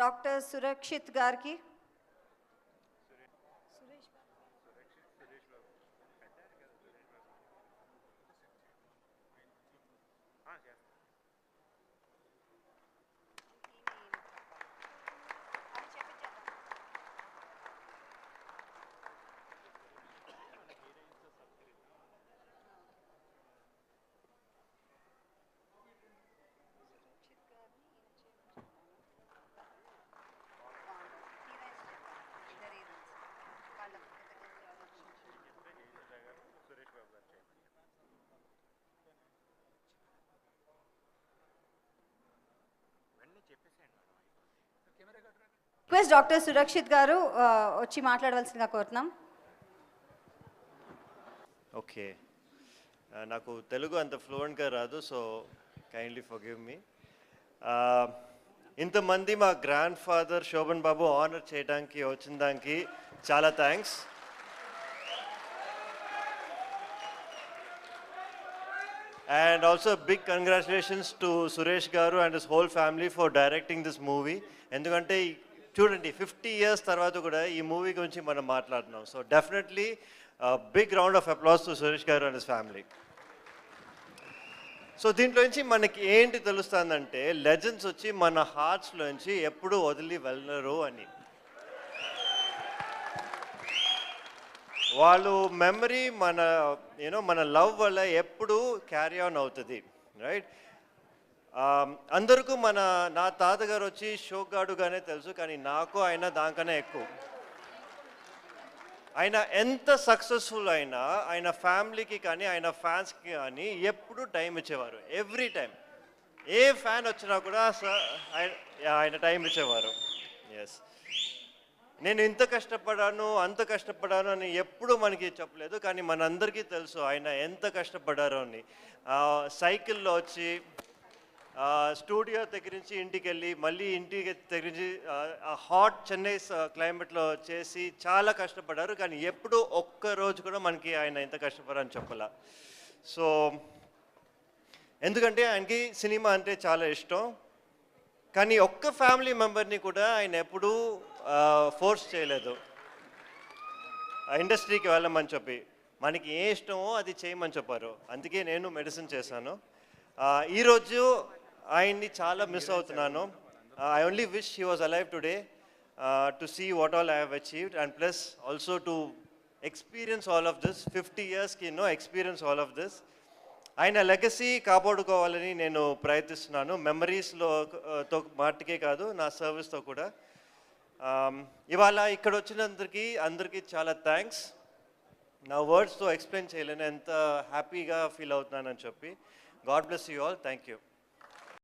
Doctor Surakshit గారికి. Request doctor Surakshit గారు వచ్చి మాట్లాడవలసిందిగా కోరుతున్నాం. ఓకే, నాకు తెలుగు అంత ఫ్లూయెంట్గా రాదు, సో కైండ్లీ ఫర్గివ్ మీ. ఇంతమంది మా గ్రాండ్ ఫాదర్ శోభన్ బాబు ఆనర్ చేయడానికి వచ్చిన దానికి చాలా thanks. And also big congratulations to Suresh Garu and his whole family for directing this movie. ఎందుకంటే చూడండి 50 years తర్వాత కూడా ఈ మూవీ గురించి మనం మాట్లాడుతున్నాం. So definitely big round of applause to Suresh garu and his family. So దీంట్లోంచి మనకి ఏంటి తెలుస్తుందంటే లెజెండ్స్ వచ్చి మన హార్ట్స్లోంచి ఎప్పుడూ వదిలి వెళ్ళరు అని. వాళ్ళు మెమరీ మన లవ్ వల్ల ఎప్పుడు క్యారీ ఆన్ అవుతుంది, రైట్? అందరికీ నా తాతగారు వచ్చి షోగాడుగానే తెలుసు, కానీ నాకు ఆయన దానికన్నా ఎక్కువ. ఆయన ఎంత సక్సెస్ఫుల్ అయినా ఆయన ఫ్యామిలీకి కానీ ఆయన ఫ్యాన్స్కి కానీ ఎప్పుడు టైం ఇచ్చేవారు. ఎవ్రీ టైం ఏ ఫ్యాన్ వచ్చినా కూడా ఆయన టైం ఇచ్చేవారు. ఎస్, నేను ఇంత కష్టపడాను అంత కష్టపడాను అని ఎప్పుడు మనకి చెప్పలేదు, కానీ మనందరికీ తెలుసు ఆయన ఎంత కష్టపడారో అని. సైకిల్లో వచ్చి స్టూడియో దగ్గర నుంచి ఇంటికి వెళ్ళి మళ్ళీ ఇంటికి దగ్గర నుంచి హాట్ చెన్నై క్లైమేట్లో చేసి చాలా కష్టపడ్డారు, కానీ ఎప్పుడు ఒక్కరోజు కూడా మనకి ఆయన ఎంత కష్టపడారని చెప్పాల. సో ఎందుకంటే ఆయనకి సినిమా అంటే చాలా ఇష్టం, కానీ ఒక్క ఫ్యామిలీ మెంబర్ని కూడా ఆయన ఎప్పుడూ ఫోర్స్ చేయలేదు ఇండస్ట్రీకి వెళ్ళమని చెప్పి. మనకి ఏ ఇష్టమో అది చేయమని చెప్పారు, అందుకే నేను మెడిసిన్ చేశాను. ఈరోజు ఆయన్ని చాలా మిస్ అవుతున్నాను. I only wish he was alive today to see what all I have achieved and plus also to experience all of this. 50 yearsకి ఎక్స్పీరియన్స్ ఆల్ ఆఫ్ దిస్. ఆయన లెగసీ కాపాడుకోవాలని నేను ప్రయత్నిస్తున్నాను, మెమరీస్తో మాటకే కాదు నా సర్వీస్తో కూడా. ఇవాళ ఇక్కడ వచ్చినందరికీ చాలా థ్యాంక్స్. నా వర్డ్స్తో ఎక్స్ప్లెయిన్ చేయలేను ఎంత హ్యాపీగా ఫీల్ అవుతున్నానని చెప్పి. God bless you all. Thank you.